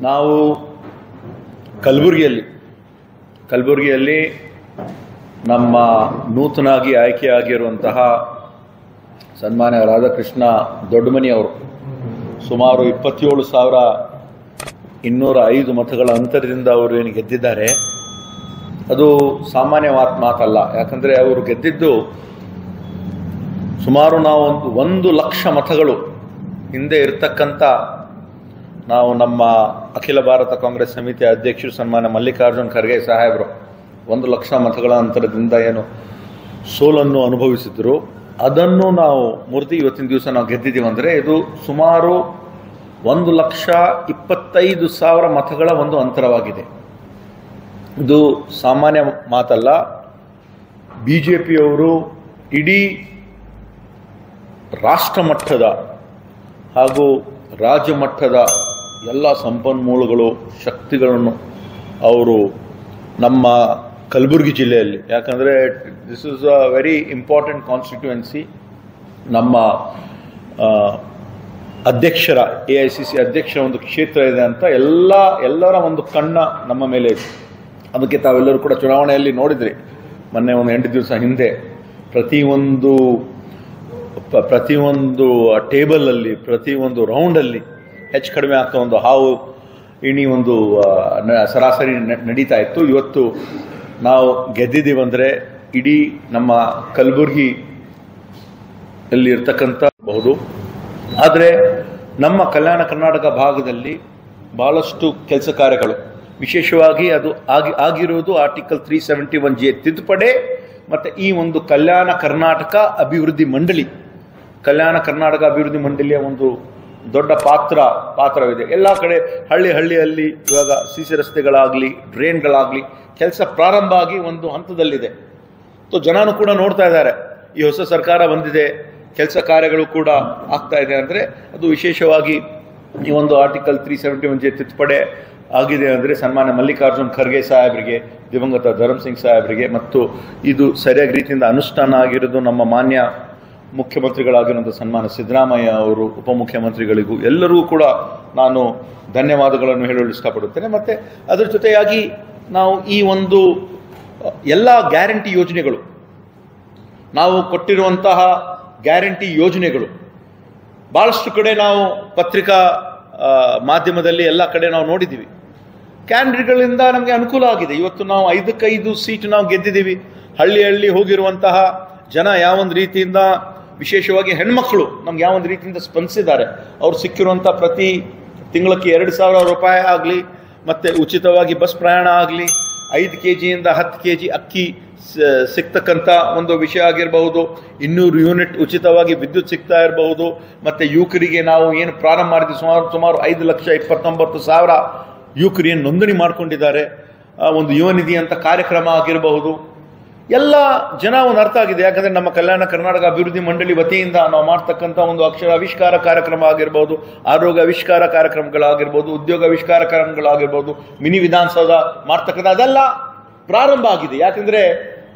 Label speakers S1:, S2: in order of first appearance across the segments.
S1: ನಾವು ಕಲಬುರಗಿಯಲ್ಲಿ ನಮ್ಮ ನೂತನಾಗಿ ಆಯ್ಕೆಯಾಗಿರುವಂತಹ ಸನ್ಮಾನ್ಯ ರಾಧಾಕೃಷ್ಣ ದೊಡ್ಡಮನಿ ಅವರು ಸುಮಾರು 27,205 ಮತಗಳ ಅಂತರದಿಂದ ಅವರು ಏನು ಗೆದ್ದಿದ್ದಾರೆ. ಅದು ಸಾಮಾನ್ಯ ಮಾತಲ್ಲ. ಯಾಕಂದರೆ ಅವರು ಗೆದ್ದಿದ್ದು ಸುಮಾರು ನಾವು 1 ಲಕ್ಷ ಮತಗಳು ಹಿಂದೆ ಇರತಕ್ಕಂಥ ನಾವು ನಮ್ಮ ಅಖಿಲ ಭಾರತ ಕಾಂಗ್ರೆಸ್ ಸಮಿತಿ ಅಧ್ಯಕ್ಷರು ಸನ್ಮಾನ್ಯ ಮಲ್ಲಿಕಾರ್ಜುನ್ ಖರ್ಗೆ ಸಾಹೇಬರು 1 ಲಕ್ಷ ಮತಗಳ ಅಂತರದಿಂದ ಏನು ಸೋಲನ್ನು ಅನುಭವಿಸಿದ್ರು, ಅದನ್ನು ನಾವು ಮುರಿದು ಇವತ್ತಿನ ದಿವಸ ನಾವು ಗೆದ್ದಿದ್ದೀವಿ. ಅಂದರೆ ಇದು ಸುಮಾರು 1,25,000 ಮತಗಳ ಒಂದು ಅಂತರವಾಗಿದೆ. ಇದು ಸಾಮಾನ್ಯ ಮಾತಲ್ಲ. ಬಿಜೆಪಿಯವರು ಇಡೀ ರಾಷ್ಟ್ರ ಮಟ್ಟದ ಹಾಗೂ ರಾಜ್ಯ ಮಟ್ಟದ ಎಲ್ಲ ಸಂಪನ್ಮೂಲಗಳು ಶಕ್ತಿಗಳನ್ನು ಅವರು ನಮ್ಮ ಕಲಬುರಗಿ ಜಿಲ್ಲೆಯಲ್ಲಿ, ಯಾಕಂದರೆ this is a very important constituency. ನಮ್ಮ ಅಧ್ಯಕ್ಷರ AICC ಅಧ್ಯಕ್ಷರ ಒಂದು ಕ್ಷೇತ್ರ ಇದೆ ಅಂತ ಎಲ್ಲರ ಒಂದು ಕಣ್ಣ ನಮ್ಮ ಮೇಲೆ ಇದೆ. ಅದಕ್ಕೆ ತಾವೆಲ್ಲರೂ ಕೂಡ ಚುನಾವಣೆಯಲ್ಲಿ ನೋಡಿದ್ರಿ. ಮೊನ್ನೆ ಒಂದು 8 ದಿವಸ ಹಿಂದೆ ಪ್ರತಿಯೊಂದು ಟೇಬಲಲ್ಲಿ ಪ್ರತಿಯೊಂದು ರೌಂಡಲ್ಲಿ ಹೆಚ್ಚು ಕಡಿಮೆ ಆಗ್ತಾ ಒಂದು ಹಾವು ಇಣಿ ಒಂದು ಸರಾಸರಿ ನಡೀತಾ ಇತ್ತು. ಇವತ್ತು ನಾವು ಗೆದ್ದಿದ್ದೀವಂದರೆ ಇಡೀ ನಮ್ಮ ಕಲಬುರಗಿಯಲ್ಲಿ ಇರ್ತಕ್ಕಂಥ ಬಹುದು. ಆದರೆ ನಮ್ಮ ಕಲ್ಯಾಣ ಕರ್ನಾಟಕ ಭಾಗದಲ್ಲಿ ಬಹಳಷ್ಟು ಕೆಲಸ ಕಾರ್ಯಗಳು, ವಿಶೇಷವಾಗಿ ಅದು ಆಗಿರುವುದು ಆರ್ಟಿಕಲ್ 371J ತಿದ್ದುಪಡಿ ಮತ್ತು ಈ ಒಂದು ಕಲ್ಯಾಣ ಕರ್ನಾಟಕ ಅಭಿವೃದ್ಧಿ ಮಂಡಳಿಯ ಒಂದು ದೊಡ್ಡ ಪಾತ್ರವಿದೆ. ಎಲ್ಲ ಕಡೆ ಹಳ್ಳಿಯಲ್ಲಿ ಇವಾಗ ಸಿಸಿ ರಸ್ತೆಗಳಾಗಲಿ ಡ್ರೈನ್ಗಳಾಗಲಿ ಕೆಲಸ ಪ್ರಾರಂಭ ಆಗಿ ಒಂದು ಹಂತದಲ್ಲಿದೆ. ಜನನು ಕೂಡ ನೋಡ್ತಾ ಇದ್ದಾರೆ, ಈ ಹೊಸ ಸರ್ಕಾರ ಬಂದಿದೆ, ಕೆಲಸ ಕಾರ್ಯಗಳು ಕೂಡ ಆಗ್ತಾ ಇದೆ. ಅಂದರೆ ಅದು ವಿಶೇಷವಾಗಿ ಈ ಒಂದು ಆರ್ಟಿಕಲ್ 371J ತಿದ್ದುಪಡಿ ಆಗಿದೆ ಅಂದರೆ ಸನ್ಮಾನ್ಯ ಮಲ್ಲಿಕಾರ್ಜುನ್ ಖರ್ಗೆ ಸಾಹೇಬರಿಗೆ, ದಿವಂಗತ ಧರ್ಮಸಿಂಗ್ ಸಾಹೇಬರಿಗೆ ಮತ್ತು ಇದು ಸರಿಯಾಗಿ ರೀತಿಯಿಂದ ಅನುಷ್ಠಾನ ಆಗಿರೋದು ನಮ್ಮ ಮಾನ್ಯ ಮುಖ್ಯಮಂತ್ರಿಗಳಾಗಿರುವಂಥ ಸನ್ಮಾನ್ಯ ಸಿದ್ದರಾಮಯ್ಯ ಅವರು, ಉಪಮುಖ್ಯಮಂತ್ರಿಗಳಿಗೂ ಎಲ್ಲರಿಗೂ ಕೂಡ ನಾನು ಧನ್ಯವಾದಗಳನ್ನು ಹೇಳಲು ಇಷ್ಟಪಡುತ್ತೇನೆ. ಮತ್ತು ಅದರ ಜೊತೆಯಾಗಿ ನಾವು ಈ ಒಂದು ಎಲ್ಲ ಗ್ಯಾರಂಟಿ ಯೋಜನೆಗಳು, ನಾವು ಕೊಟ್ಟಿರುವಂತಹ ಗ್ಯಾರಂಟಿ ಯೋಜನೆಗಳು ಭಾಳಷ್ಟು ಕಡೆ ನಾವು ಪತ್ರಿಕಾ ಮಾಧ್ಯಮದಲ್ಲಿ ಎಲ್ಲ ಕಡೆ ನಾವು ನೋಡಿದ್ದೀವಿ. ಕ್ಯಾಂಡಿಡೇಟ್ಗಳಿಂದ ನಮಗೆ ಅನುಕೂಲ ಆಗಿದೆ. ಇವತ್ತು ನಾವು 5ಕ್ಕೆ 5 ಸೀಟ್ ನಾವು ಗೆದ್ದಿದ್ದೀವಿ. ಹಳ್ಳಿ ಹೋಗಿರುವಂತಹ ಜನ ಯಾವೊಂದು ರೀತಿಯಿಂದ, ವಿಶೇಷವಾಗಿ ಹೆಣ್ಮಕ್ಳು ನಮ್ಗೆ ಯಾವೊಂದು ರೀತಿಯಿಂದ ಸ್ಪಂದಿಸಿದ್ದಾರೆ. ಅವ್ರು ಸಿಕ್ಕಿರುವಂಥ ಪ್ರತಿ ತಿಂಗಳಕ್ಕೆ 2,000 ರೂಪಾಯಿ ಆಗಲಿ, ಮತ್ತು ಉಚಿತವಾಗಿ ಬಸ್ ಪ್ರಯಾಣ ಆಗಲಿ, 5 kgಯಿಂದ 10 kg ಅಕ್ಕಿ ಸಿಗ್ತಕ್ಕಂಥ ಒಂದು ವಿಷಯ ಆಗಿರಬಹುದು, 200 ಯೂನಿಟ್ ಉಚಿತವಾಗಿ ವಿದ್ಯುತ್ ಸಿಗ್ತಾ ಇರಬಹುದು, ಮತ್ತು ಯುವಕರಿಗೆ ನಾವು ಏನು ಪ್ರಾರಂಭ ಮಾಡಿದ್ವಿ ಸುಮಾರು 5,29,000 ಯುವಕರು ಏನು ನೋಂದಣಿ ಮಾಡ್ಕೊಂಡಿದ್ದಾರೆ. ಒಂದು ಯುವ ನಿಧಿ ಅಂತ ಕಾರ್ಯಕ್ರಮ ಆಗಿರಬಹುದು. ಎಲ್ಲ ಜನ ಒಂದು ಅರ್ಥ ಆಗಿದೆ. ಯಾಕಂದರೆ ನಮ್ಮ ಕಲ್ಯಾಣ ಕರ್ನಾಟಕ ಅಭಿವೃದ್ಧಿ ಮಂಡಳಿ ವತಿಯಿಂದ ನಾವು ಮಾಡ್ತಕ್ಕಂಥ ಒಂದು ಅಕ್ಷರಾವಿಷ್ಕಾರ ಕಾರ್ಯಕ್ರಮ ಆಗಿರ್ಬೋದು, ಆರೋಗ್ಯ ಆವಿಷ್ಕಾರ ಕಾರ್ಯಕ್ರಮಗಳಾಗಿರ್ಬೋದು, ಉದ್ಯೋಗ ಆವಿಷ್ಕಾರ ಕಾರ್ಯಕ್ರಮಗಳಾಗಿರ್ಬೋದು, ಮಿನಿ ವಿಧಾನಸೌಧ ಮಾಡ್ತಕ್ಕಂಥ ಅದೆಲ್ಲ ಪ್ರಾರಂಭ ಆಗಿದೆ. ಯಾಕಂದರೆ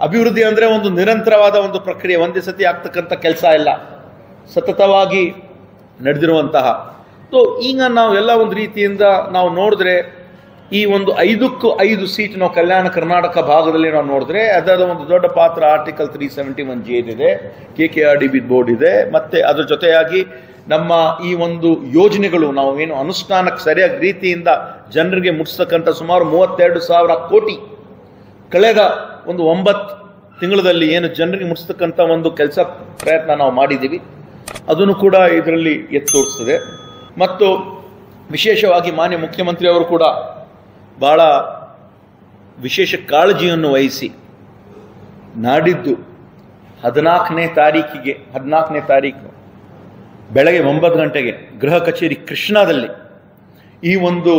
S1: ಅಭಿವೃದ್ಧಿ ಅಂದರೆ ಒಂದು ನಿರಂತರವಾದ ಒಂದು ಪ್ರಕ್ರಿಯೆ, ಒಂದೇ ಸತಿ ಆಗ್ತಕ್ಕಂಥ ಕೆಲಸ ಇಲ್ಲ, ಸತತವಾಗಿ ನಡೆದಿರುವಂತಹ. ಈಗ ನಾವು ಎಲ್ಲ ಒಂದು ರೀತಿಯಿಂದ ನಾವು ನೋಡಿದ್ರೆ ಈ ಒಂದು 5ಕ್ಕೂ 5 ಸೀಟ್ ನಾವು ಕಲ್ಯಾಣ ಕರ್ನಾಟಕ ಭಾಗದಲ್ಲಿ ನಾವು ನೋಡಿದ್ರೆ ಅದರ ಒಂದು ದೊಡ್ಡ ಪಾತ್ರ ಆರ್ಟಿಕಲ್ 371J ಇದೆ, KKRDB ಬೋರ್ಡ್ ಇದೆ. ಮತ್ತು ಅದರ ಜೊತೆಯಾಗಿ ನಮ್ಮ ಈ ಒಂದು ಯೋಜನೆಗಳು ನಾವು ಏನು ಅನುಷ್ಠಾನಕ್ಕೆ ಸರಿಯಾಗಿ ರೀತಿಯಿಂದ ಜನರಿಗೆ ಮುಟ್ಟಿಸ್ತಕ್ಕಂಥ ಸುಮಾರು 32,000 ಕೋಟಿ ಕಳೆದ ಒಂದು 9 ತಿಂಗಳಲ್ಲಿ ಏನು ಜನರಿಗೆ ಮುಟ್ಟಿಸ್ತಕ್ಕಂಥ ಒಂದು ಕೆಲಸ ಪ್ರಯತ್ನ ನಾವು ಮಾಡಿದ್ದೀವಿ. ಅದನ್ನು ಕೂಡ ಇದರಲ್ಲಿ ಎತ್ತಿ ತೋರಿಸ್ತದೆ. ಮತ್ತು ವಿಶೇಷವಾಗಿ ಮಾನ್ಯ ಮುಖ್ಯಮಂತ್ರಿಯವರು ಕೂಡ ಭಾಳ ವಿಶೇಷ ಕಾಳಜಿಯನ್ನು ವಹಿಸಿ ನಾಡಿದ್ದು 14ನೇ ತಾರೀಕು ಬೆಳಗ್ಗೆ 9 ಗಂಟೆಗೆ ಗೃಹ ಕಚೇರಿ ಕೃಷ್ಣಾದಲ್ಲಿ ಈ ಒಂದು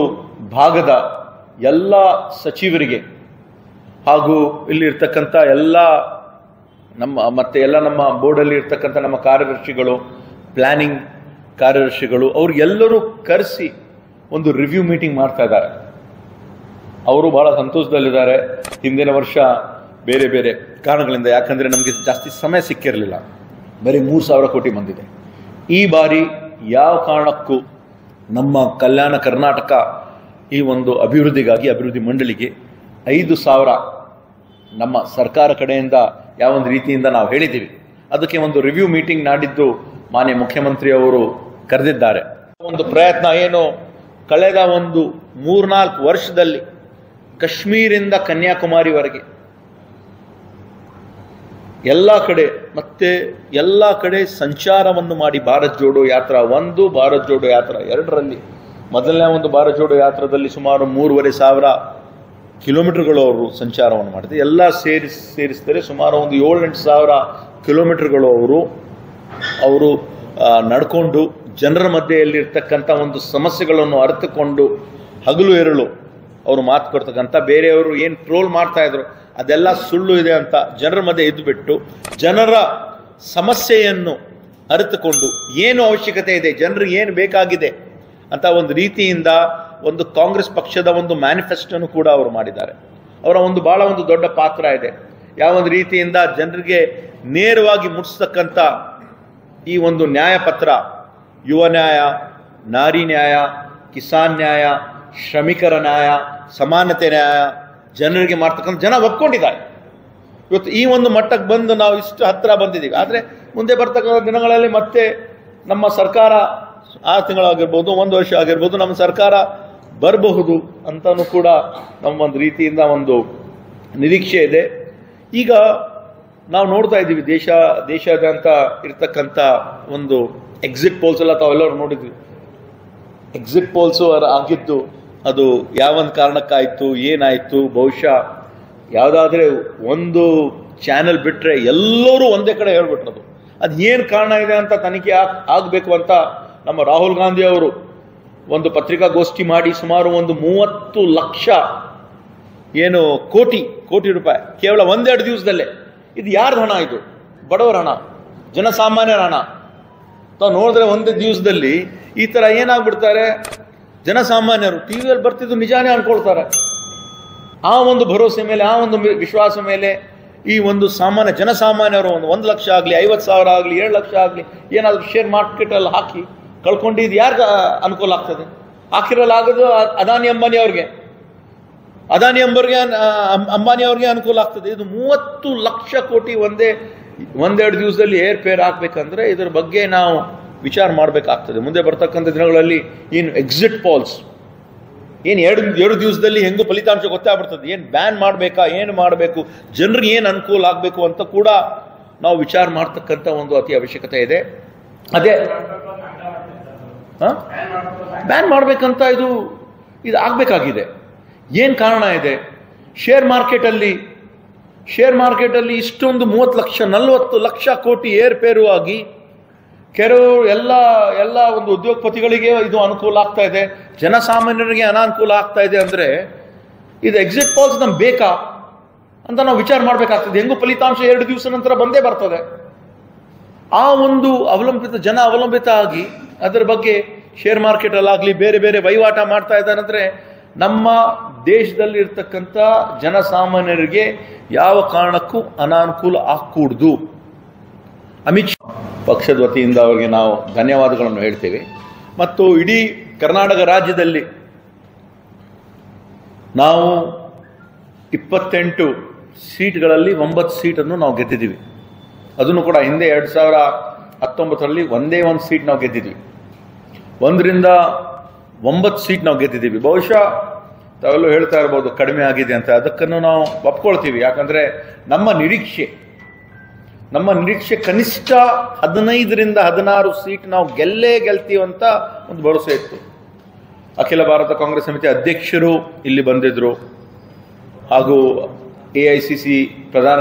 S1: ಭಾಗದ ಎಲ್ಲ ಸಚಿವರಿಗೆ ಹಾಗೂ ಇಲ್ಲಿರ್ತಕ್ಕಂಥ ಎಲ್ಲ ನಮ್ಮ ಬೋರ್ಡಲ್ಲಿ ಇರ್ತಕ್ಕಂಥ ನಮ್ಮ ಕಾರ್ಯದರ್ಶಿಗಳು, ಪ್ಲ್ಯಾನಿಂಗ್ ಕಾರ್ಯದರ್ಶಿಗಳು, ಅವ್ರಿಗೆಲ್ಲರೂ ಕರೆಸಿ ಒಂದು ರಿವ್ಯೂ ಮೀಟಿಂಗ್ ಮಾಡ್ತಾ ಇದ್ದಾರೆ. ಅವರು ಭಾಳ ಸಂತೋಷದಲ್ಲಿದ್ದಾರೆ. ಹಿಂದಿನ ವರ್ಷ ಬೇರೆ ಬೇರೆ ಕಾರಣಗಳಿಂದ, ಯಾಕಂದರೆ ನಮಗೆ ಜಾಸ್ತಿ ಸಮಯ ಸಿಕ್ಕಿರಲಿಲ್ಲ, ಬರೀ 3,000 ಕೋಟಿ ಬಂದಿದೆ. ಈ ಬಾರಿ ಯಾವ ಕಾರಣಕ್ಕೂ ನಮ್ಮ ಕಲ್ಯಾಣ ಕರ್ನಾಟಕ ಈ ಒಂದು ಅಭಿವೃದ್ಧಿಗಾಗಿ ಅಭಿವೃದ್ಧಿ ಮಂಡಳಿಗೆ 5,000 ನಮ್ಮ ಸರ್ಕಾರ ಕಡೆಯಿಂದ ಯಾವೊಂದು ರೀತಿಯಿಂದ ನಾವು ಹೇಳಿದ್ದೀವಿ. ಅದಕ್ಕೆ ಒಂದು ರಿವ್ಯೂ ಮೀಟಿಂಗ್ ನಾಡಿದ್ದು ಮಾನ್ಯ ಮುಖ್ಯಮಂತ್ರಿಯವರು ಕರೆದಿದ್ದಾರೆ. ಒಂದು ಪ್ರಯತ್ನ ಏನು ಕಳೆದ ಒಂದು 3-4 ವರ್ಷದಲ್ಲಿ ಕಾಶ್ಮೀರಿಂದ ಕನ್ಯಾಕುಮಾರಿವರೆಗೆ ಎಲ್ಲ ಕಡೆ ಮತ್ತೆ ಎಲ್ಲ ಕಡೆ ಸಂಚಾರವನ್ನು ಮಾಡಿ ಭಾರತ್ ಜೋಡೋ ಯಾತ್ರಾ 1, ಭಾರತ್ ಜೋಡೋ ಯಾತ್ರಾ 2ರಲ್ಲಿ ಮೊದಲನೇ ಒಂದು ಭಾರತ್ ಜೋಡೋ ಯಾತ್ರಾದಲ್ಲಿ ಸುಮಾರು 3,500 ಕಿಲೋಮೀಟರ್ಗಳು ಅವರು ಸಂಚಾರವನ್ನು ಮಾಡಿದೆ. ಎಲ್ಲ ಸೇರಿಸಿದರೆ ಸುಮಾರು ಒಂದು 7-8 ಸಾವಿರ ಕಿಲೋಮೀಟರ್ಗಳು ಅವರು ನಡ್ಕೊಂಡು ಜನರ ಮಧ್ಯೆಯಲ್ಲಿರ್ತಕ್ಕಂಥ ಒಂದು ಸಮಸ್ಯೆಗಳನ್ನು ಅರಿತುಕೊಂಡು ಹಗಲು ಎರಳು ಅವರು ಮಾತು ಕೊಡ್ತಕ್ಕಂಥ, ಬೇರೆಯವರು ಏನು ಟ್ರೋಲ್ ಮಾಡ್ತಾ ಇದ್ರು ಅದೆಲ್ಲ ಸುಳ್ಳು ಇದೆ ಅಂತ ಜನರ ಮಧ್ಯೆ ಇದ್ದುಬಿಟ್ಟು ಜನರ ಸಮಸ್ಯೆಯನ್ನು ಅರಿತುಕೊಂಡು ಏನು ಅವಶ್ಯಕತೆ ಇದೆ, ಜನರಿಗೆ ಏನು ಬೇಕಾಗಿದೆ ಅಂತ ಒಂದು ರೀತಿಯಿಂದ ಒಂದು ಕಾಂಗ್ರೆಸ್ ಪಕ್ಷದ ಒಂದು ಮ್ಯಾನಿಫೆಸ್ಟೋನು ಕೂಡ ಅವರು ಮಾಡಿದ್ದಾರೆ. ಅವರ ಒಂದು ಬಹಳ ಒಂದು ದೊಡ್ಡ ಪಾತ್ರ ಇದೆ. ಯಾವೊಂದು ರೀತಿಯಿಂದ ಜನರಿಗೆ ನೇರವಾಗಿ ಮುಟ್ಟಿಸ್ತಕ್ಕಂಥ ಈ ಒಂದು ನ್ಯಾಯಪತ್ರ, ಯುವ ನ್ಯಾಯ, ನಾರಿ ನ್ಯಾಯ, ಕಿಸಾನ್ ನ್ಯಾಯ, ಶ್ರಮಿಕರ ನ್ಯಾಯ, ಸಮಾನತೆ ನ್ಯಾಯ ಜನರಿಗೆ ಮಾಡ್ತಕ್ಕಂಥ ಜನ ಒಪ್ಕೊಂಡಿದ್ದಾರೆ. ಇವತ್ತು ಈ ಒಂದು ಮಟ್ಟಕ್ಕೆ ಬಂದು ನಾವು ಇಷ್ಟು ಹತ್ತಿರ ಬಂದಿದ್ದೀವಿ. ಆದರೆ ಮುಂದೆ ಬರ್ತಕ್ಕಂಥ ದಿನಗಳಲ್ಲಿ ಮತ್ತೆ ನಮ್ಮ ಸರ್ಕಾರ 6 ತಿಂಗಳಾಗಿರ್ಬೋದು, 1 ವರ್ಷ ಆಗಿರ್ಬೋದು, ನಮ್ಮ ಸರ್ಕಾರ ಬರಬಹುದು ಅಂತಲೂ ಕೂಡ ನಮ್ಮ ಒಂದು ರೀತಿಯಿಂದ ಒಂದು ನಿರೀಕ್ಷೆ ಇದೆ. ಈಗ ನಾವು ನೋಡ್ತಾ ಇದ್ದೀವಿ ದೇಶಾದ್ಯಂತ ಇರ್ತಕ್ಕಂಥ ಒಂದು ಎಕ್ಸಿಟ್ ಪೋಲ್ಸ್ ಎಲ್ಲ ತಾವೆಲ್ಲರೂ ನೋಡಿದ್ವಿ. ಎಕ್ಸಿಟ್ ಪೋಲ್ಸು ಆಗಿದ್ದು ಅದು ಯಾವೊಂದು ಕಾರಣಕ್ಕಾಯಿತು, ಏನಾಯಿತು, ಬಹುಶಃ ಯಾವುದಾದ್ರೆ ಒಂದು ಚಾನೆಲ್ ಬಿಟ್ಟರೆ ಎಲ್ಲರೂ ಒಂದೇ ಕಡೆ ಹೇಳ್ಬಿಟ್ರದು. ಅದು ಏನು ಕಾರಣ ಇದೆ ಅಂತ ತನಿಖೆ ಆಗಬೇಕು ಅಂತ ನಮ್ಮ ರಾಹುಲ್ ಗಾಂಧಿ ಅವರು ಒಂದು ಪತ್ರಿಕಾಗೋಷ್ಠಿ ಮಾಡಿ ಸುಮಾರು ಒಂದು 30 ಲಕ್ಷ ಕೋಟಿ ರೂಪಾಯಿ ಕೇವಲ 1-2 ದಿವಸದಲ್ಲೇ. ಇದು ಯಾರ್ದು ಹಣ? ಇದು ಬಡವರ ಹಣ, ಜನಸಾಮಾನ್ಯರ ಹಣ. ತಾವು ನೋಡಿದ್ರೆ ಒಂದೇ ದಿವಸದಲ್ಲಿ ಈ ಥರ ಏನಾಗ್ಬಿಡ್ತಾರೆ, ಜನಸಾಮಾನ್ಯರು ಟಿವಿಯಲ್ಲಿ ಬರ್ತಿದ್ದು ನಿಜಾನೇ ಅನ್ಕೊಳ್ತಾರೆ. ಆ ಒಂದು ಭರವಸೆ ಮೇಲೆ, ಆ ಒಂದು ವಿಶ್ವಾಸ ಮೇಲೆ ಈ ಒಂದು ಜನಸಾಮಾನ್ಯರು ಒಂದು 1 ಲಕ್ಷ ಆಗಲಿ, 50,000 ಆಗಲಿ, 7 ಲಕ್ಷ ಆಗಲಿ ಏನಾದರೂ ಶೇರ್ ಮಾರ್ಕೆಟಲ್ಲಿ ಹಾಕಿ ಕಳ್ಕೊಂಡಿದ್ದು ಯಾರಿಗೆ ಅನುಕೂಲ ಆಗ್ತದೆ? ಹಾಕಿರಲಾಗೋದು ಅದಾನಿ ಅಂಬಾನಿ ಅವ್ರಿಗೆ ಅನುಕೂಲ ಆಗ್ತದೆ. ಇದು 30 ಲಕ್ಷ ಕೋಟಿ 1-2 ದಿವಸದಲ್ಲಿ ಏರ್ಪೇರ್ ಹಾಕ್ಬೇಕಂದ್ರೆ ಇದ್ರ ಬಗ್ಗೆ ನಾವು ವಿಚಾರ ಮಾಡಬೇಕಾಗ್ತದೆ. ಮುಂದೆ ಬರ್ತಕ್ಕಂಥ ದಿನಗಳಲ್ಲಿ ಏನು ಎಕ್ಸಿಟ್ ಪೋಲ್ಸ್ ಏನು 2 ದಿವಸದಲ್ಲಿ ಹೆಂಗೂ ಫಲಿತಾಂಶ ಗೊತ್ತಾಗ್ಬಿಡ್ತದೆ. ಏನು ಬ್ಯಾನ್ ಮಾಡಬೇಕಾ, ಏನು ಮಾಡಬೇಕು, ಜನರಿಗೆ ಏನು ಅನುಕೂಲ ಆಗಬೇಕು ಅಂತ ಕೂಡ ನಾವು ವಿಚಾರ ಮಾಡ್ತಕ್ಕಂಥ ಒಂದು ಅತಿ ಅವಶ್ಯಕತೆ ಇದೆ. ಅದೇ ಬ್ಯಾನ್ ಮಾಡಬೇಕಂತ ಇದು ಆಗಬೇಕಾಗಿದೆ. ಏನು ಕಾರಣ ಇದೆ? ಶೇರ್ ಮಾರ್ಕೆಟಲ್ಲಿ ಇಷ್ಟೊಂದು 30 ಲಕ್ಷ 40 ಲಕ್ಷ ಕೋಟಿ ಏರ್ಪೇರು ಆಗಿ ಕೆಲವು ಎಲ್ಲ ಒಂದು ಉದ್ಯೋಗಪತಿಗಳಿಗೆ ಇದು ಅನುಕೂಲ ಆಗ್ತಾ ಇದೆ, ಜನಸಾಮಾನ್ಯರಿಗೆ ಅನಾನುಕೂಲ ಆಗ್ತಾ ಇದೆ. ಅಂದರೆ ಇದು ಎಕ್ಸಿಟ್ ಪೋಲ್ಸ್ ನಮ್ಗೆ ಬೇಕಾ ಅಂತ ನಾವು ವಿಚಾರ ಮಾಡಬೇಕಾಗ್ತದೆ. ಹೆಂಗೂ ಫಲಿತಾಂಶ 2 ದಿವಸ ನಂತರ ಬಂದೇ ಬರ್ತದೆ. ಆ ಒಂದು ಜನ ಅವಲಂಬಿತ ಆಗಿ ಅದರ ಬಗ್ಗೆ ಶೇರ್ ಮಾರ್ಕೆಟಲ್ಲಾಗಲಿ ಬೇರೆ ಬೇರೆ ವಹಿವಾಟ ಮಾಡ್ತಾ ಇದ್ದಾರೆ. ಅಂದರೆ ನಮ್ಮ ದೇಶದಲ್ಲಿ ಇರ್ತಕ್ಕಂಥ ಜನಸಾಮಾನ್ಯರಿಗೆ ಯಾವ ಕಾರಣಕ್ಕೂ ಅನಾನುಕೂಲ ಆಗಕೂಡ್ದು. ಅಮಿತ್ ಶಾ ಪಕ್ಷದ ವತಿಯಿಂದ ಅವರಿಗೆ ನಾವು ಧನ್ಯವಾದಗಳನ್ನು ಹೇಳ್ತೇವೆ. ಮತ್ತು ಇಡೀ ಕರ್ನಾಟಕ ರಾಜ್ಯದಲ್ಲಿ ನಾವು 28 ಸೀಟ್ಗಳಲ್ಲಿ 9 ಸೀಟನ್ನು ನಾವು ಗೆದ್ದಿದ್ದೀವಿ. ಅದನ್ನು ಕೂಡ ಹಿಂದೆ 2019ರಲ್ಲಿ ಒಂದೇ ಒಂದು ಸೀಟ್ ನಾವು ಗೆದ್ದಿದ್ವಿ. 1ರಿಂದ 9 ಸೀಟ್ ನಾವು ಗೆದ್ದಿದ್ದೀವಿ. ಬಹುಶಃ ತಾವೆಲ್ಲೂ ಹೇಳ್ತಾ ಇರ್ಬೋದು ಕಡಿಮೆ ಆಗಿದೆ ಅಂತ. ಅದಕ್ಕನ್ನು ನಾವು ಒಪ್ಕೊಳ್ತೀವಿ. ಯಾಕಂದರೆ ನಮ್ಮ ನಿರೀಕ್ಷೆ ಕನಿಷ್ಠ 15ರಿಂದ 16 ಸೀಟ್ ನಾವು ಗೆಲ್ತೀವಿ ಅಂತ ಒಂದು ಭರವಸೆ ಇತ್ತು. ಅಖಿಲ ಭಾರತ ಕಾಂಗ್ರೆಸ್ ಸಮಿತಿ ಅಧ್ಯಕ್ಷರು ಇಲ್ಲಿ ಬಂದಿದ್ದರು, ಹಾಗೂ AICC ಪ್ರಧಾನ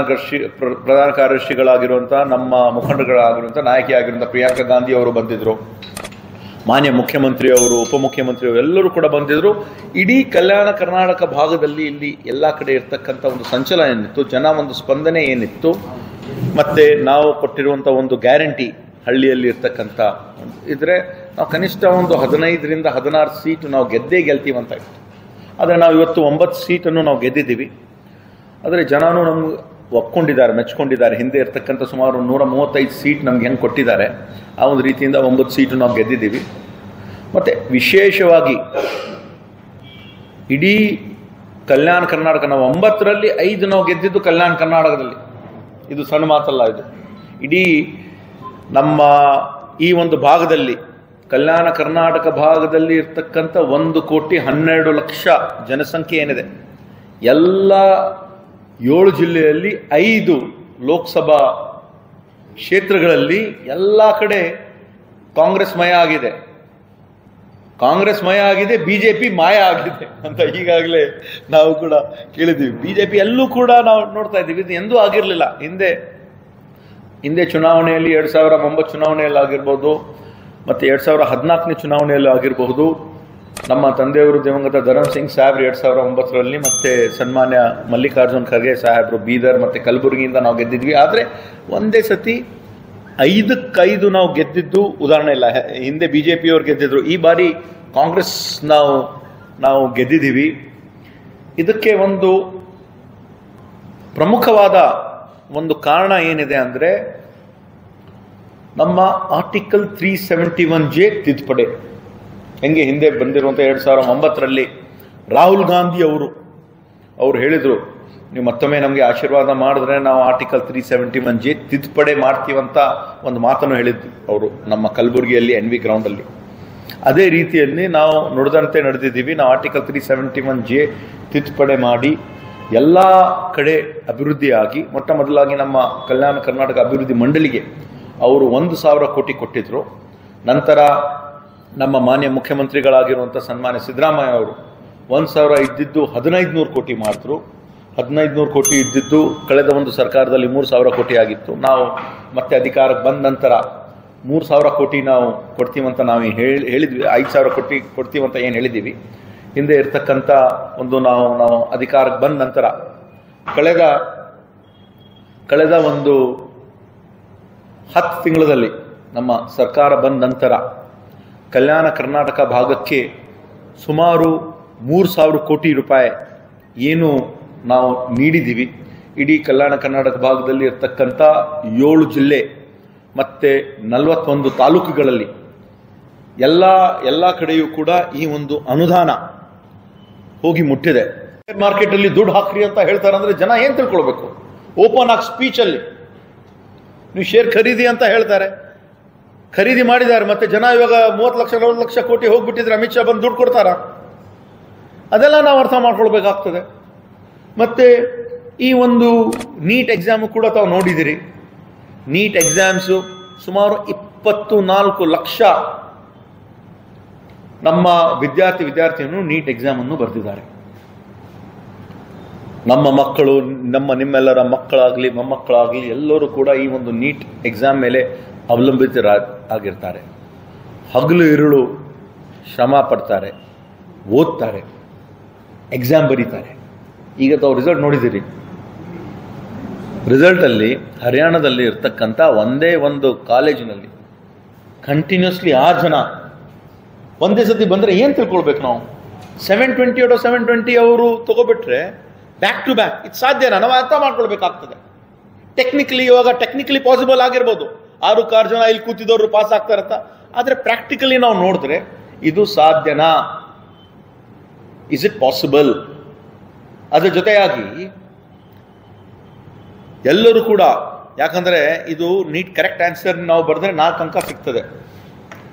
S1: ಕಾರ್ಯದರ್ಶಿಗಳಾಗಿರುವಂಥ ನಮ್ಮ ಮುಖಂಡಗಳಾಗಿರುವಂಥ ನಾಯಕಿಯಾಗಿರುವಂಥ ಪ್ರಿಯಾಂಕಾ ಗಾಂಧಿ ಅವರು ಬಂದಿದ್ದರು. ಮಾನ್ಯ ಮುಖ್ಯಮಂತ್ರಿಯವರು, ಉಪಮುಖ್ಯಮಂತ್ರಿಯವರು ಎಲ್ಲರೂ ಕೂಡ ಬಂದಿದ್ದರು. ಇಡೀ ಕಲ್ಯಾಣ ಕರ್ನಾಟಕ ಭಾಗದಲ್ಲಿ ಇಲ್ಲಿ ಎಲ್ಲ ಕಡೆ ಇರ್ತಕ್ಕಂಥ ಒಂದು ಸಂಚಲನ ಏನಿತ್ತು, ಜನ ಒಂದು ಸ್ಪಂದನೆ ಏನಿತ್ತು, ಮತ್ತು ನಾವು ಕೊಟ್ಟಿರುವಂಥ ಒಂದು ಗ್ಯಾರಂಟಿ ಹಳ್ಳಿಯಲ್ಲಿ ಇರ್ತಕ್ಕಂಥ ಇದ್ರೆ ನಾವು ಕನಿಷ್ಠ ಒಂದು 15ರಿಂದ 16 ಸೀಟು ನಾವು ಗೆಲ್ತೀವಿ ಅಂತ ಇತ್ತು. ಆದರೆ ನಾವು ಇವತ್ತು 9 ಸೀಟನ್ನು ನಾವು ಗೆದ್ದಿದ್ದೀವಿ. ಆದರೆ ಜನನೂ ನಮ್ಗೆ ಒಪ್ಕೊಂಡಿದ್ದಾರೆ, ಮೆಚ್ಕೊಂಡಿದ್ದಾರೆ. ಹಿಂದೆ ಇರ್ತಕ್ಕಂಥ ಸುಮಾರು 135 ಸೀಟ್ ನಮ್ಗೆ ಹೆಂಗೆ ಕೊಟ್ಟಿದ್ದಾರೆ ಆ ಒಂದು ರೀತಿಯಿಂದ 9 ಸೀಟು ನಾವು ಗೆದ್ದಿದ್ದೀವಿ. ಮತ್ತು ವಿಶೇಷವಾಗಿ ಇಡೀ ಕಲ್ಯಾಣ ಕರ್ನಾಟಕ ನಾವು 9ರಲ್ಲಿ 5 ನಾವು ಗೆದ್ದಿದ್ದು ಕಲ್ಯಾಣ ಕರ್ನಾಟಕದಲ್ಲಿ. ಇದು ಸಣ್ಣ ಮಾತಲ್ಲ. ಇದು ಇಡೀ ನಮ್ಮ ಈ ಒಂದು ಭಾಗದಲ್ಲಿ, ಕಲ್ಯಾಣ ಕರ್ನಾಟಕ ಭಾಗದಲ್ಲಿ ಇರ್ತಕ್ಕಂಥ 1,12,00,000 ಜನಸಂಖ್ಯೆ ಏನಿದೆ, ಎಲ್ಲ 7 ಜಿಲ್ಲೆಯಲ್ಲಿ 5 ಲೋಕಸಭಾ ಕ್ಷೇತ್ರಗಳಲ್ಲಿ ಎಲ್ಲ ಕಡೆ ಕಾಂಗ್ರೆಸ್ ಮಯ ಆಗಿದೆ. ಕಾಂಗ್ರೆಸ್ ಮಯ ಆಗಿದೆ, ಬಿಜೆಪಿ ಮಾಯ ಆಗಿದೆ ಅಂತ ಈಗಾಗಲೇ ನಾವು ಕೂಡ ಕೇಳಿದ್ದೀವಿ. ಬಿಜೆಪಿ ಎಲ್ಲೂ ಕೂಡ ನಾವು ನೋಡ್ತಾ ಇದ್ದೀವಿ, ಇದು ಎಂದೂ ಆಗಿರಲಿಲ್ಲ. ಹಿಂದೆ ಚುನಾವಣೆಯಲ್ಲಿ 2009 ಚುನಾವಣೆಯಲ್ಲಿ ಆಗಿರ್ಬೋದು, ಮತ್ತು 2014ನೇ ಚುನಾವಣೆಯಲ್ಲಿ ಆಗಿರಬಹುದು. ನಮ್ಮ ತಂದೆಯವರು ದಿವಂಗತ ಧರಮ್ ಸಿಂಗ್ ಸಾಹೇಬ್ರು 2009ರಲ್ಲಿ, ಮತ್ತು ಸನ್ಮಾನ್ಯ ಮಲ್ಲಿಕಾರ್ಜುನ್ ಖರ್ಗೆ ಸಾಹೇಬರು ಬೀದರ್ ಮತ್ತು ಕಲಬುರಗಿಯಿಂದ ನಾವು ಗೆದ್ದಿದ್ವಿ. ಆದರೆ ಒಂದೇ ಸತಿ 5ಕ್ಕೆ5 ನಾವು ಗೆದ್ದಿದ್ದು ಉದಾಹರಣೆ ಇಲ್ಲ. ಹಿಂದೆ ಬಿಜೆಪಿಯವರು ಗೆದ್ದಿದ್ರು, ಈ ಬಾರಿ ಕಾಂಗ್ರೆಸ್ ನಾವು ಗೆದ್ದಿದ್ದೀವಿ. ಇದಕ್ಕೆ ಒಂದು ಪ್ರಮುಖವಾದ ಒಂದು ಕಾರಣ ಏನಿದೆ ಅಂದರೆ, ನಮ್ಮ ಆರ್ಟಿಕಲ್ 371J ತಿದ್ದುಪಡಿ. ಹೆಂಗೆ ಹಿಂದೆ ಬಂದಿರುವಂಥ 2009ರಲ್ಲಿ ರಾಹುಲ್ ಗಾಂಧಿ ಅವರು ಹೇಳಿದರು, ನೀವು ಮತ್ತೊಮ್ಮೆ ನಮಗೆ ಆಶೀರ್ವಾದ ಮಾಡಿದ್ರೆ ನಾವು ಆರ್ಟಿಕಲ್ 371J ತಿದ್ದುಪಡಿ ಮಾಡ್ತೀವಂತ ಒಂದು ಮಾತನ್ನು ಹೇಳಿದ್ರು ಅವರು ನಮ್ಮ ಕಲಬುರಗಿಯಲ್ಲಿ NV ಗ್ರೌಂಡಲ್ಲಿ. ಅದೇ ರೀತಿಯಲ್ಲಿ ನಾವು ನುಡಿದಂತೆ ನಡೆದಿದ್ದೀವಿ. ನಾವು ಆರ್ಟಿಕಲ್ 371J ತಿದ್ದುಪಡಿ ಮಾಡಿ ಎಲ್ಲ ಕಡೆ ಅಭಿವೃದ್ಧಿಯಾಗಿ, ಮೊಟ್ಟ ಮೊದಲಾಗಿ ನಮ್ಮ ಕಲ್ಯಾಣ ಕರ್ನಾಟಕ ಅಭಿವೃದ್ಧಿ ಮಂಡಳಿಗೆ ಅವರು 1,000 ಕೋಟಿ ಕೊಟ್ಟಿದ್ರು. ನಂತರ ನಮ್ಮ ಮಾನ್ಯ ಮುಖ್ಯಮಂತ್ರಿಗಳಾಗಿರುವಂಥ ಸನ್ಮಾನ್ಯ ಸಿದ್ದರಾಮಯ್ಯ ಅವರು 1,000 ಇದ್ದಿದ್ದು 1,500 ಕೋಟಿ ಮಾಡಿದ್ರು. 1,500 ಕೋಟಿ ಇದ್ದಿದ್ದು ಕಳೆದ ಒಂದು ಸರ್ಕಾರದಲ್ಲಿ 3,000 ಕೋಟಿ ಆಗಿತ್ತು. ನಾವು ಮತ್ತೆ ಅಧಿಕಾರಕ್ಕೆ ಬಂದ ನಂತರ 3,000 ಕೋಟಿ ನಾವು ಕೊಡ್ತೀವಂತ ನಾವು ಹೇಳಿದ್ವಿ. 5,000 ಕೋಟಿ ಕೊಡ್ತೀವಂತ ಏನು ಹೇಳಿದ್ದೀವಿ. ಹಿಂದೆ ಇರ್ತಕ್ಕಂಥ ಒಂದು ನಾವು ಅಧಿಕಾರಕ್ಕೆ ಬಂದ ನಂತರ ಕಳೆದ ಒಂದು 10 ತಿಂಗಳಲ್ಲಿ ನಮ್ಮ ಸರ್ಕಾರ ಬಂದ ನಂತರ ಕಲ್ಯಾಣ ಕರ್ನಾಟಕ ಭಾಗಕ್ಕೆ ಸುಮಾರು 3,000 ಕೋಟಿ ರೂಪಾಯಿ ಏನು ನಾವು ನೀಡಿದ್ದೀವಿ. ಇಡೀ ಕಲ್ಯಾಣ ಕರ್ನಾಟಕ ಭಾಗದಲ್ಲಿ ಇರ್ತಕ್ಕಂಥ 7 ಜಿಲ್ಲೆ ಮತ್ತು 41 ತಾಲೂಕುಗಳಲ್ಲಿ ಎಲ್ಲ ಕಡೆಯೂ ಕೂಡ ಈ ಒಂದು ಅನುದಾನ ಹೋಗಿ ಮುಟ್ಟಿದೆ. ಮಾರ್ಕೆಟಲ್ಲಿ ದುಡ್ಡು ಹಾಕ್ರಿ ಅಂತ ಹೇಳ್ತಾರೆ ಅಂದರೆ ಜನ ಏನು ತಿಳ್ಕೊಳ್ಬೇಕು? ಓಪನ್ ಆಗಿ ಸ್ಪೀಚಲ್ಲಿ ನೀವು ಶೇರ್ ಖರೀದಿ ಅಂತ ಹೇಳ್ತಾರೆ, ಖರೀದಿ ಮಾಡಿದ್ದಾರೆ. ಮತ್ತೆ ಜನ ಇವಾಗ 30 ಲಕ್ಷ 40 ಲಕ್ಷ ಕೋಟಿ ಹೋಗ್ಬಿಟ್ಟಿದ್ರೆ ಅಮಿತ್ ಶಾ ಬಂದು ದುಡ್ಡು ಕೊಡ್ತಾರ? ಅದೆಲ್ಲ ನಾವು ಅರ್ಥ ಮಾಡ್ಕೊಳ್ಬೇಕಾಗ್ತದೆ. ಮತ್ತೆ ಈ ಒಂದು ನೀಟ್ ಎಕ್ಸಾಮು ಕೂಡ ತಾವು ನೋಡಿದಿರಿ. ನೀಟ್ ಎಕ್ಸಾಮ್ಸು ಸುಮಾರು 24 ಲಕ್ಷ ನಮ್ಮ ವಿದ್ಯಾರ್ಥಿನಿಯರು ನೀಟ್ ಎಕ್ಸಾಮನ್ನು ಬರೆದಿದ್ದಾರೆ. ನಮ್ಮ ಮಕ್ಕಳು, ನಿಮ್ಮೆಲ್ಲರ ಮಕ್ಕಳಾಗಲಿ ಮೊಮ್ಮಕ್ಕಳಾಗಲಿ ಎಲ್ಲರೂ ಕೂಡ ಈ ಒಂದು ನೀಟ್ ಎಕ್ಸಾಮ್ ಮೇಲೆ ಅವಲಂಬಿತರಾಗಿರ್ತಾರೆ. ಹಗಲು ಇರುಳು ಶ್ರಮ ಪಡ್ತಾರೆ, ಓದ್ತಾರೆ, ಎಕ್ಸಾಮ್ ಬರೀತಾರೆ. ಈಗ ತಾವು ರಿಸಲ್ಟ್ ನೋಡಿದ್ದೀರಿ. ರಿಸಲ್ಟಲ್ಲಿ ಹರಿಯಾಣದಲ್ಲಿ ಇರ್ತಕ್ಕಂಥ ಒಂದೇ ಒಂದು ಕಾಲೇಜಿನಲ್ಲಿ ಕಂಟಿನ್ಯೂಸ್ಲಿ 6 ಜನ ಒಂದೇ ಸತಿ ಬಂದರೆ ಏನು ತಿಳ್ಕೊಳ್ಬೇಕು ನಾವು? 720 ಔಟ್ ಆಫ್ 720 ಅವರು ತಗೋಬಿಟ್ರೆ ಬ್ಯಾಕ್ ಟು ಬ್ಯಾಕ್ ಇದು ಸಾಧ್ಯನಾ? ನಾವು ಅರ್ಥ ಮಾಡ್ಕೊಳ್ಬೇಕಾಗ್ತದೆ. ಇವಾಗ ಟೆಕ್ನಿಕಲಿ ಪಾಸಿಬಲ್ ಆಗಿರ್ಬೋದು, 6 ಜನ ಇಲ್ಲಿ ಕೂತಿದವರು ಪಾಸ್ ಆಗ್ತಾರಂತ. ಆದರೆ ಪ್ರಾಕ್ಟಿಕಲಿ ನಾವು ನೋಡಿದ್ರೆ ಇದು ಸಾಧ್ಯನಾ? Is it possible? ಅದರ ಜೊತೆಯಾಗಿ ಎಲ್ಲರೂ ಕೂಡ, ಯಾಕಂದ್ರೆ ಇದು ನೀಟ್ ಕರೆಕ್ಟ್ ಆನ್ಸರ್ ನಾವು ಬರೆದ್ರೆ 4 ಅಂಕ ಸಿಗ್ತದೆ,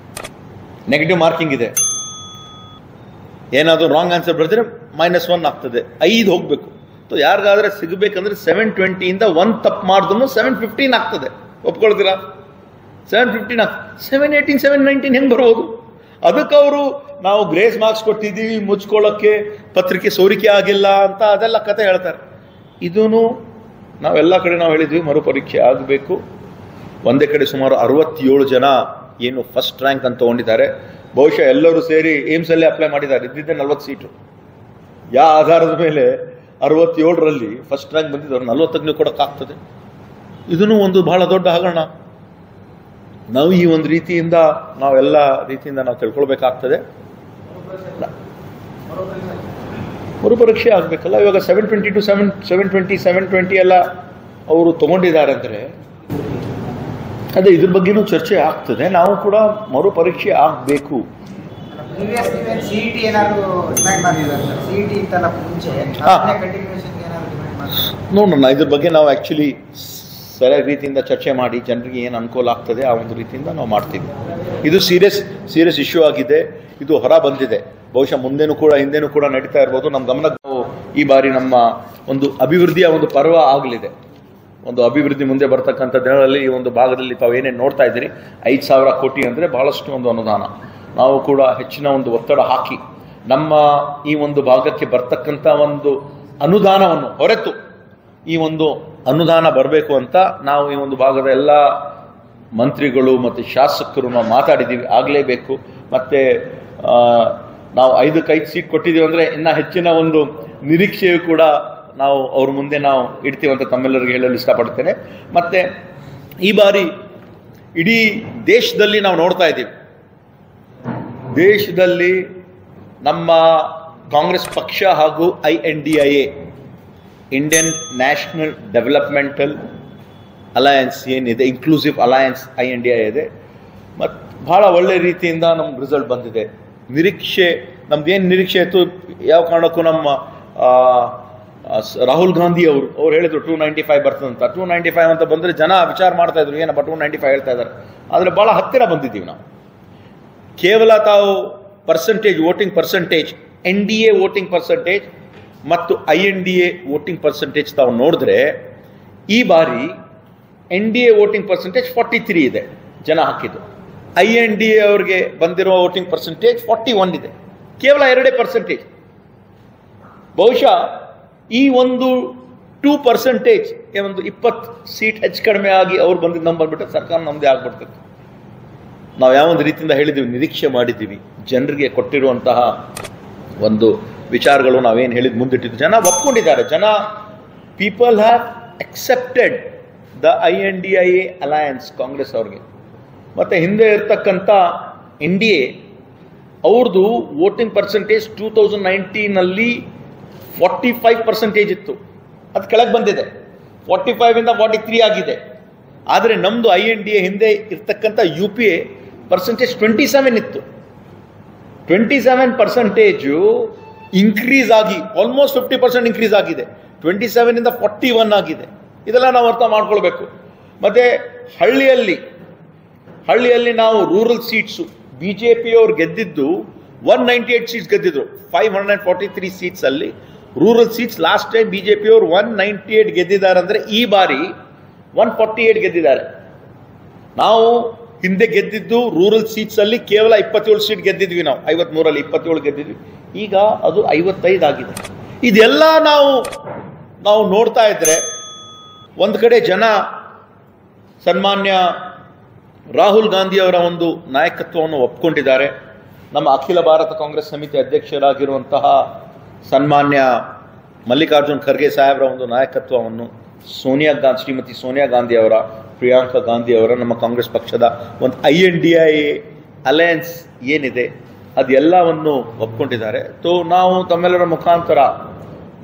S1: ನೆಗೆಟಿವ್ ಮಾರ್ಕಿಂಗ್ ಇದೆ. ಏನಾದರೂ ರಾಂಗ್ ಆನ್ಸರ್ ಬರೆದ್ರೆ -1 ಆಗ್ತದೆ, 5 ಹೋಗ್ಬೇಕು. ಯಾರಿಗಾದ್ರೆ ಸಿಗಬೇಕಂದ್ರೆ 720 ಇಂದ 1 ತಪ್ಪು ಮಾಡಿದ್ರು 715 ಆಗ್ತದೆ. ಒಪ್ಕೊಳ್ತೀರಾ? 715 718 719 ಹೆಂಗೆ ಬರೋದು? ಅದಕ್ಕೆ ಅವರು ನಾವು ಗ್ರೇಸ್ ಮಾರ್ಕ್ಸ್ ಕೊಟ್ಟಿದ್ದೀವಿ ಮುಚ್ಕೊಳ್ಳೋಕ್ಕೆ, ಪತ್ರಿಕೆ ಸೋರಿಕೆ ಆಗಿಲ್ಲ ಅಂತ ಅದೆಲ್ಲ ಕತೆ ಹೇಳ್ತಾರೆ. ಇದೂ ನಾವೆಲ್ಲ ಕಡೆ ನಾವು ಹೇಳಿದ್ವಿ ಮರುಪರೀಕ್ಷೆ ಆಗಬೇಕು. ಒಂದೇ ಕಡೆ ಸುಮಾರು 67 ಜನ ಏನು ಫಸ್ಟ್ ರ್ಯಾಂಕ್ ಅಂತ ತಗೊಂಡಿದ್ದಾರೆ. ಬಹುಶಃ ಎಲ್ಲರೂ ಸೇರಿ ಏಮ್ಸಲ್ಲೇ ಅಪ್ಲೈ ಮಾಡಿದ್ದಾರೆ. ಇದ್ದಿದ್ದೆ 40 ಸೀಟು. ಯಾವ ಆಧಾರದ ಮೇಲೆ 67ರಲ್ಲಿ ಫಸ್ಟ್ ರ್ಯಾಂಕ್ ಬಂದಿದ್ದವ್ರು 40ಕ್ಕೆ ಕೊಡೋಕ್ಕಾಗ್ತದೆ? ಇದೂ ಒಂದು ಬಹಳ ದೊಡ್ಡ ಹಗರಣ. ನಾವು ಈ ಒಂದು ರೀತಿಯಿಂದ ನಾವೆಲ್ಲ ರೀತಿಯಿಂದ ನಾವು ತಿಳ್ಕೊಳ್ಬೇಕಾಗ್ತದೆ. ಮರುಪರೀಕ್ಷೆ ಆಗಬೇಕಲ್ಲ. ಇವಾಗ 720 to 720 ಎಲ್ಲ ಅವರು ತಗೊಂಡಿದ್ದಾರೆ ಅಂದರೆ ಅದೇ ಇದ್ರ ಬಗ್ಗೆನೂ ಚರ್ಚೆ ಆಗ್ತದೆ. ನಾವು ಕೂಡ ಮರುಪರೀಕ್ಷೆ ಆಗಬೇಕು.
S2: ಪ್ರೀವಿಯಸ್ ಸಿಇಟಿ ಏನಾದರೂ ಡಿಮ್ಯಾಂಡ್ ಮಾಡಿದ್ದಾರೆ ಸರ್? ಸಿಇಟಿ ಇತ್ತಲ್ಲ ಮುಂಚೆ, ಕಂಟಿನ್ಯೂಷನ್ ಏನಾದರೂ ಡಿಮ್ಯಾಂಡ್ ಮಾಡಿದ್ದಾರೆ?
S1: ನೋಡೋಣ, ಇದ್ರ ಬಗ್ಗೆ ನಾವು ಆ್ಯಕ್ಚುಲಿ ಸರಿಯಾದ ರೀತಿಯಿಂದ ಚರ್ಚೆ ಮಾಡಿ ಜನರಿಗೆ ಏನು ಅನುಕೂಲ ಆಗ್ತದೆ ಆ ಒಂದು ರೀತಿಯಿಂದ ನಾವು ಮಾಡ್ತೀವಿ. ಇದು ಸೀರಿಯಸ್ ಇಶ್ಯೂ ಆಗಿದೆ, ಇದು ಹೊರ ಬಂದಿದೆ. ಬಹುಶಃ ಮುಂದೇನೂ ಕೂಡ ಹಿಂದೇನೂ ಕೂಡ ನಡೀತಾ ಇರ್ಬೋದು. ನಮ್ಮ ಗಮನಕ್ಕೆ ಈ ಬಾರಿ ನಮ್ಮ ಒಂದು ಅಭಿವೃದ್ಧಿಯ ಒಂದು ಪರ್ವ ಆಗಲಿದೆ. ಒಂದು ಅಭಿವೃದ್ಧಿ ಮುಂದೆ ಬರ್ತಕ್ಕಂಥ ದಿನಗಳಲ್ಲಿ ಈ ಒಂದು ಭಾಗದಲ್ಲಿ ತಾವು ಏನೇನು ನೋಡ್ತಾ ಇದ್ದೀರಿ, 5,000 ಕೋಟಿ ಅಂದರೆ ಬಹಳಷ್ಟು ಒಂದು ಅನುದಾನ. ನಾವು ಕೂಡ ಹೆಚ್ಚಿನ ಒಂದು ಒತ್ತಡ ಹಾಕಿ ನಮ್ಮ ಈ ಒಂದು ಭಾಗಕ್ಕೆ ಬರ್ತಕ್ಕಂಥ ಒಂದು ಅನುದಾನವನ್ನು ಹೊರತು ಈ ಒಂದು ಅನುದಾನ ಬರಬೇಕು ಅಂತ ನಾವು ಈ ಒಂದು ಭಾಗದ ಎಲ್ಲ ಮಂತ್ರಿಗಳು ಮತ್ತು ಶಾಸಕರು ನಾವು ಮಾತಾಡಿದ್ದೀವಿ. ಆಗಲೇಬೇಕು. ಮತ್ತು ನಾವು 5ಕ್ಕೆ 5 ಸೀಟ್ ಕೊಟ್ಟಿದ್ದೀವಿ ಅಂದರೆ ಇನ್ನೂ ಹೆಚ್ಚಿನ ಒಂದು ನಿರೀಕ್ಷೆಯು ಕೂಡ ನಾವು ಅವ್ರ ಮುಂದೆ ನಾವು ಇಡ್ತೀವಂತ ತಮ್ಮೆಲ್ಲರಿಗೆ ಹೇಳಲು ಇಷ್ಟಪಡ್ತೇನೆ. ಮತ್ತು ಈ ಬಾರಿ ಇಡೀ ದೇಶದಲ್ಲಿ ನಾವು ನೋಡ್ತಾ ಇದ್ದೀವಿ, ದೇಶದಲ್ಲಿ ನಮ್ಮ ಕಾಂಗ್ರೆಸ್ ಪಕ್ಷ ಹಾಗೂ INDIA, Indian national developmental alliance ಏನಿದೆ, ಇನ್ಕ್ಲೂಸಿವ್ ಅಲಯನ್ಸ್ INDIA ಇದೆ, ಮತ್ತು ಭಾಳ ಒಳ್ಳೆ ರೀತಿಯಿಂದ ನಮ್ಗೆ ರಿಸಲ್ಟ್ ಬಂದಿದೆ. ನಮ್ದೇನು ನಿರೀಕ್ಷೆ ಇತ್ತು, ಯಾವ ಕಾರಣಕ್ಕೂ ನಮ್ಮ ರಾಹುಲ್ ಗಾಂಧಿ ಅವ್ರು ಹೇಳಿದ್ರು 295 ಬರ್ತದಂತ. 295 ಅಂತ ಬಂದರೆ ಜನ ವಿಚಾರ ಮಾಡ್ತಾ ಇದ್ರು, ಏನಪ್ಪ 295 ಹೇಳ್ತಾ ಇದ್ದಾರೆ. ಆದರೆ ಭಾಳ ಹತ್ತಿರ ಬಂದಿದ್ದೀವಿ ನಾವು. ಕೇವಲ ತಾವು percentage, voting percentage, NDA voting percentage ಮತ್ತು INDA ವೋಟಿಂಗ್ ಪರ್ಸೆಂಟೇಜ್ ತಾವು ನೋಡಿದ್ರೆ ಈ ಬಾರಿ NDA ವೋಟಿಂಗ್ ಪರ್ಸೆಂಟೇಜ್ 43 ಇದೆ ಜನ ಹಾಕಿದ್ದು. INDA ಅವ್ರಿಗೆ ಬಂದಿರೋ ವೋಟಿಂಗ್ ಪರ್ಸೆಂಟೇಜ್ 41 ಇದೆ. ಕೇವಲ 2%. ಬಹುಶಃ ಈ ಒಂದು 2% ಒಂದು 20 ಸೀಟ್ ಹೆಚ್ಚು ಕಡಿಮೆ ಆಗಿ ಅವ್ರು ಬಂದಿದ್ದು ನಮ್ಮ ಬಂದ್ಬಿಟ್ಟು ಸರ್ಕಾರ ನಮ್ಮದೇ ಆಗ್ಬಿಡ್ತದೆ. ನಾವು ಯಾವೊಂದು ರೀತಿಯಿಂದ ಹೇಳಿದ್ದೀವಿ, ನಿರೀಕ್ಷೆ ಮಾಡಿದ್ದೀವಿ, ಜನರಿಗೆ ಕೊಟ್ಟಿರುವಂತಹ ಒಂದು ವಿಚಾರಗಳು ನಾವೇನು ಹೇಳಿದ್ದು ಮುಂದಿಟ್ಟಿದ್ದು ಜನ ಒಪ್ಕೊಂಡಿದ್ದಾರೆ. People have accepted the INDIA alliance Congress ಅವ್ರಿಗೆ. ಮತ್ತು ಹಿಂದೆ ಇರ್ತಕ್ಕಂಥ NDA ಅವ್ರದ್ದು ವೋಟಿಂಗ್ ಪರ್ಸೆಂಟೇಜ್ 2019ನಲ್ಲಿ 45% ಇತ್ತು, ಅದು ಕೆಳಗೆ ಬಂದಿದೆ. 45ಇಂದ 43 ಆಗಿದೆ. ಆದರೆ ನಮ್ಮದು INDA ಹಿಂದೆ ಇರ್ತಕ್ಕಂಥ UPA ಪರ್ಸೆಂಟೇಜ್ 27 ಇತ್ತು. 27% ಇನ್ಕ್ರೀಸ್ ಆಗಿ ಆಲ್ಮೋಸ್ಟ್ 50% ಇನ್ಕ್ರೀಸ್ ಆಗಿದೆ. 27ಇಂದ 41 ಆಗಿದೆ. ಇದೆಲ್ಲ ನಾವು ಅರ್ಥ ಮಾಡ್ಕೊಳ್ಬೇಕು. ಮತ್ತು ಹಳ್ಳಿಯಲ್ಲಿ ನಾವು ರೂರಲ್ ಸೀಟ್ಸು BJP ಅವ್ರು ಗೆದ್ದಿದ್ದು 198 ಸೀಟ್ಸ್ ಗೆದ್ದಿದ್ರು. 543 ಸೀಟ್ಸಲ್ಲಿ rural seats last time BJP ಅವರು 198 ಗೆದ್ದಿದ್ದಾರೆ. ಅಂದರೆ ಈ ಬಾರಿ 148 ಗೆದ್ದಿದ್ದಾರೆ. ನಾವು ಹಿಂದೆ ಗೆದ್ದಿದ್ದು ರೂರಲ್ ಸೀಟ್ಸಲ್ಲಿ ಕೇವಲ 27 ಸೀಟ್ ಗೆದ್ದಿದ್ವಿ. ನಾವು 53ರಲ್ಲಿ 27 ಗೆದ್ದಿದ್ವಿ. ಈಗ ಅದು 55 ಆಗಿದೆ. ಇದೆಲ್ಲ ನಾವು ನೋಡ್ತಾ ಇದ್ರೆ ಒಂದು ಕಡೆ ಜನ ಸನ್ಮಾನ್ಯ ರಾಹುಲ್ ಗಾಂಧಿ ಅವರ ಒಂದು ನಾಯಕತ್ವವನ್ನು ಒಪ್ಕೊಂಡಿದ್ದಾರೆ. ನಮ್ಮ ಅಖಿಲ ಭಾರತ ಕಾಂಗ್ರೆಸ್ ಸಮಿತಿ ಅಧ್ಯಕ್ಷರಾಗಿರುವಂತಹ ಸನ್ಮಾನ್ಯ ಮಲ್ಲಿಕಾರ್ಜುನ್ ಖರ್ಗೆ ಸಾಹೇಬರ ಒಂದು ನಾಯಕತ್ವವನ್ನು ಶ್ರೀಮತಿ ಸೋನಿಯಾ ಗಾಂಧಿ ಅವರ, ಪ್ರಿಯಾಂಕಾ ಗಾಂಧಿ ಅವರ, ನಮ್ಮ ಕಾಂಗ್ರೆಸ್ ಪಕ್ಷದ ಒಂದು INDIA ಅಲಯನ್ಸ್ ಏನಿದೆ ಅದೆಲ್ಲವನ್ನು ಒಪ್ಕೊಂಡಿದ್ದಾರೆ. ನಾವು ತಮ್ಮೆಲ್ಲರ ಮುಖಾಂತರ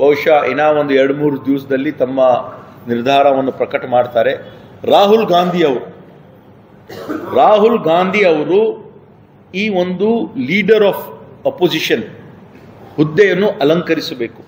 S1: ಬಹುಶಃ ಇನ್ನೂ ಒಂದು 2-3 ದಿವಸದಲ್ಲಿ ತಮ್ಮ ನಿರ್ಧಾರವನ್ನು ಪ್ರಕಟ ಮಾಡ್ತಾರೆ. ರಾಹುಲ್ ಗಾಂಧಿ ಅವರು ಈ ಒಂದು ಲೀಡರ್ ಆಫ್ ಅಪೋಸಿಷನ್ ಹುದ್ದೆಯನ್ನು ಅಲಂಕರಿಸಬೇಕು.